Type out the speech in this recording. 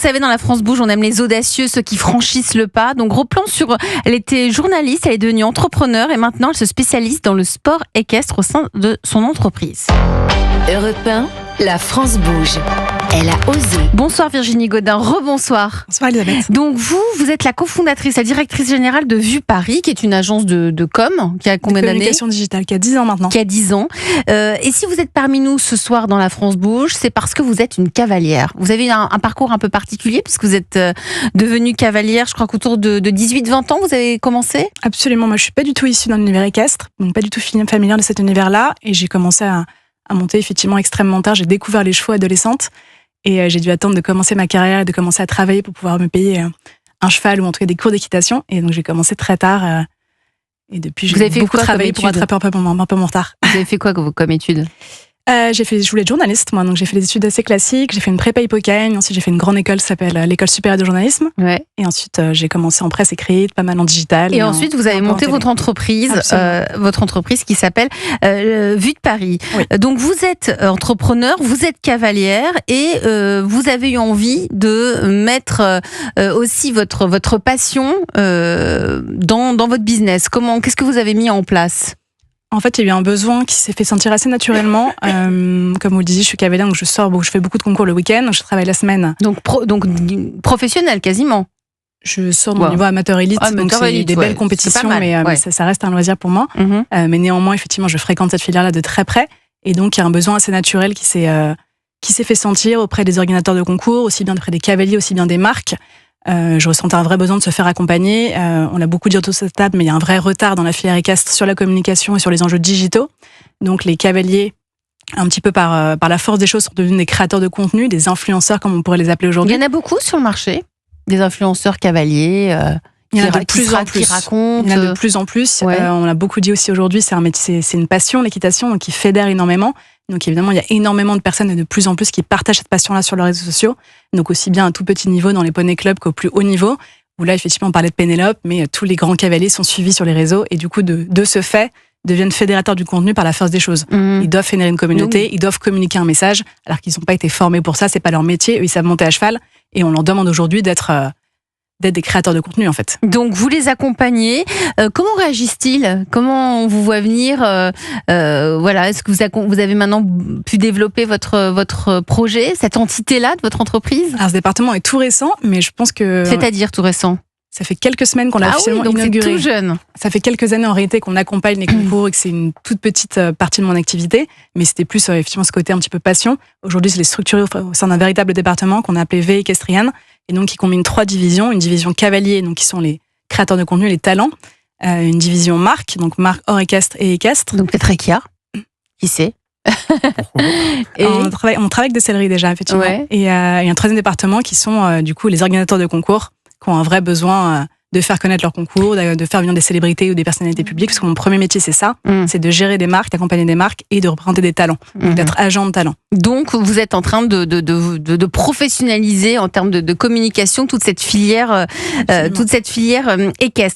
savez, dans la France Bouge, on aime les audacieux, ceux qui franchissent le pas. Donc, gros plan sur... Elle était journaliste, elle est devenue entrepreneur et maintenant, elle se spécialise dans le sport équestre au sein de son entreprise. Europe 1, la France bouge. Elle a osé. Bonsoir Virginie Gaudin, rebonsoir. Bonsoir Elisabeth. Donc vous êtes la cofondatrice, la directrice générale de Vue Paris, qui est une agence de com, qui a combien d'années ? Communication digitale, qui a 10 ans maintenant. Qui a 10 ans. Et si vous êtes parmi nous ce soir dans la France Bouge, c'est parce que vous êtes une cavalière. Vous avez un parcours un peu particulier, puisque vous êtes devenue cavalière, je crois qu'autour de 18-20 ans, vous avez commencé ? Absolument, moi je suis pas du tout issue d'un univers équestre, donc pas du tout familière de cet univers-là, et j'ai commencé à monter effectivement extrêmement tard. J'ai découvert les chevaux adolescentes, et j'ai dû attendre de commencer ma carrière et de commencer à travailler pour pouvoir me payer un cheval ou en tout cas des cours d'équitation. Et donc j'ai commencé très tard. Et depuis, j'ai beaucoup travaillé pour rattraper un peu mon retard. Vous avez fait quoi comme études ? Je voulais être journaliste, moi, donc j'ai fait des études assez classiques. J'ai fait une prépa Hippocane, ensuite j'ai fait une grande école qui s'appelle l'École supérieure de journalisme. Ouais. Et ensuite j'ai commencé en presse écrite, pas mal en digital. Et ensuite vous avez monté votre entreprise qui s'appelle Vue de Paris. Oui. Donc vous êtes entrepreneur, vous êtes cavalière et vous avez eu envie de mettre aussi votre passion dans votre business. Qu'est-ce que vous avez mis en place ? En fait, il y a eu un besoin qui s'est fait sentir assez naturellement. Comme vous le disiez, je suis cavalière, donc je fais beaucoup de concours le week-end, je travaille la semaine. Donc professionnel quasiment. Je sors de mon niveau amateur élite, donc c'est des belles compétitions, mais ça reste un loisir pour moi. Mm-hmm. Mais néanmoins, effectivement, je fréquente cette filière-là de très près, et donc il y a un besoin assez naturel qui s'est fait sentir auprès des organisateurs de concours, aussi bien auprès des cavaliers, aussi bien des marques. Je ressentais un vrai besoin de se faire accompagner. On a beaucoup dit autour de cette table, mais il y a un vrai retard dans la filière équestre sur la communication et sur les enjeux digitaux. Donc les cavaliers, un petit peu par la force des choses, sont devenus des créateurs de contenu, des influenceurs comme on pourrait les appeler aujourd'hui. Il y en a beaucoup sur le marché, des influenceurs cavaliers il y en a de plus en plus. Qui racontent. Il y en a de plus en plus. Ouais. On a beaucoup dit aussi aujourd'hui, c'est un métier, c'est une passion, l'équitation, donc qui fédère énormément. Donc évidemment, il y a énormément de personnes et de plus en plus qui partagent cette passion-là sur leurs réseaux sociaux. Donc aussi bien à un tout petit niveau dans les poney clubs qu'au plus haut niveau, où là effectivement on parlait de Pénélope, mais tous les grands cavaliers sont suivis sur les réseaux et du coup de ce fait deviennent fédérateurs du contenu par la force des choses. Mmh. Ils doivent fédérer une communauté, ils doivent communiquer un message, alors qu'ils n'ont pas été formés pour ça, c'est pas leur métier, eux ils savent monter à cheval et on leur demande aujourd'hui d'être des créateurs de contenu en fait. Donc vous les accompagnez. Comment réagissent-ils ? Comment on vous voit venir ? Est-ce que vous avez maintenant pu développer votre projet, cette entité-là de votre entreprise ? Alors ce département est tout récent, mais je pense que... C'est-à-dire tout récent ? Ça fait quelques semaines qu'on l'a officiellement inauguré. C'est tout jeune. Ça fait quelques années en réalité qu'on accompagne les concours et que c'est une toute petite partie de mon activité, mais c'était plus effectivement ce côté un petit peu passion. Aujourd'hui, c'est les structuré au sein d'un véritable département qu'on a appelé V Equestrian, et donc qui combine 3 divisions. Une division cavalier, donc qui sont les créateurs de contenu, les talents. Une division marque, donc marque hors équestre et équestre. Donc peut-être Rekia, qui sait. Et on travaille avec des céleries déjà, effectivement. Ouais. Et un 3e département qui sont du coup les organisateurs de concours, qui ont un vrai besoin de faire connaître leur concours, de faire venir des célébrités ou des personnalités publiques, parce que mon premier métier c'est ça, c'est de gérer des marques, d'accompagner des marques et de représenter des talents, donc d'être agent de talent. Donc vous êtes en train de professionnaliser en termes de communication toute cette filière équestre.